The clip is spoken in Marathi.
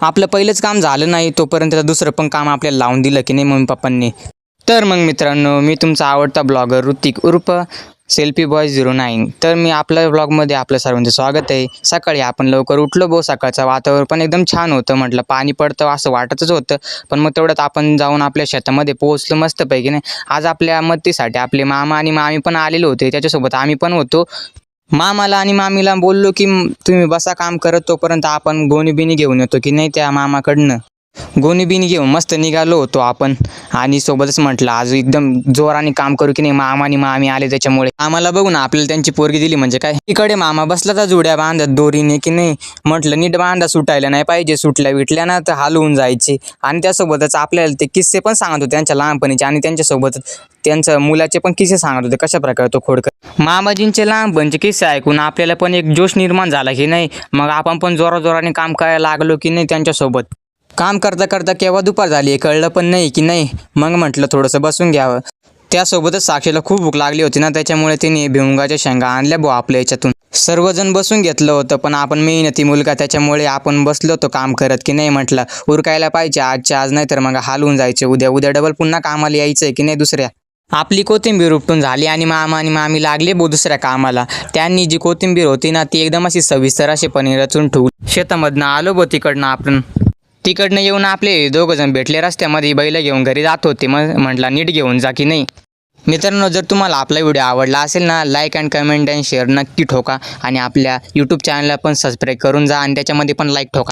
आपलं पहिलंच काम झालं नाही तोपर्यंत दुसरं पण काम आपल्याला लावून दिलं की नाही मम्मी पप्पांनी. तर मग मित्रांनो, मी तुमचा आवडता ब्लॉगर ऋतिक उर्फ सेल्फी बॉय 09. तर मी आपल्या ब्लॉगमध्ये आपलं सर्वांचं स्वागत आहे. सकाळी आपण लवकर उठलो भाऊ. सकाळचं वातावरण पण एकदम छान होतं. म्हटलं पाणी पडतं असं वाटतच होतं, पण मग तेवढ्यात आपण जाऊन आपल्या शेतामध्ये पोहोचलो मस्तपैकी नाही. आज आपल्या मदतीसाठी आपले मामा आणि मामी पण आलेले होते, त्याच्यासोबत आम्ही पण होतो. मामाला आणि मामीला बोललो की तुम्ही बसा काम करत, तोपर्यंत आपण गोणी बिनी घेऊन येतो की नाही त्या मामाकडनं. गोणी बिनी घेऊन मस्त निघालो होतो आपण आणि सोबतच म्हटलं आज एकदम जोराने काम करू की नाही. मामा आणि मामी आले त्याच्यामुळे आम्हाला बघून आपल्याला त्यांची पोरगी दिली म्हणजे काय. इकडे मामा बसला तर जुड्या बांधत दोरीने की नाही. म्हटलं नीट बांधा, सुटायला नाही पाहिजे, सुटल्या विटल्या ना तर हलवून जायचे. आणि त्यासोबतच आपल्याला ते किस्से पण सांगत होते त्यांच्या लहानपणीचे आणि त्यांच्यासोबत त्यांच्या मुलाचे पण किस्से सांगत होते कशा प्रकारे तो खोडकर. मामाजींचे लहानपणचे किस्से ऐकून आपल्याला पण एक जोश निर्माण झाला की नाही. मग आपण पण जोराजोराने काम करायला लागलो की नाही त्यांच्यासोबत. काम करता करता केव्हा दुपार झाली कळलं पण नाही की नाही. मग म्हटलं थोडंसं बसून घ्यावं. त्यासोबतच साक्षीला खूप भूक लागली होती ना, त्याच्यामुळे तिने भिमुगाच्या शेंगा आणल्या भाऊ आपल्या याच्यातून. सर्वजण बसून घेतलं होतं, पण आपण मेहनती मुलगा त्याच्यामुळे आपण बसलो होतो काम करत की नाही. म्हटलं उरकायला पाहिजे आजच्या आज, नाही तर मग हालवून जायचे उद्या. उद्या डबल पुन्हा कामाला यायचंय की नाही दुसऱ्या. आपली कोथिंबीर उपटून झाली आणि मामा आणि मामी लागले दुसऱ्या कामाला. त्यांनी जी कोथिंबीर होती ना ती एकदम अशी सविस्तर अशी पनीर रचून ठेवली. शेतामधनं आलो तिकडनं आपण. तिकडनं येऊन आपले दोघंजण भेटले रस्त्यामध्ये. बैल घेऊन घरी जात होते. मग म्हटलं नीट घेऊन जा की नाही. मित्रांनो, जर तुम्हाला आपला व्हिडिओ आवडला असेल ना, like and comment and share नक्की ठोका आणि आपल्या यूट्यूब चॅनलला पण सबस्क्राईब करून जा आणि त्याच्यामध्ये पण लाईक ठोका.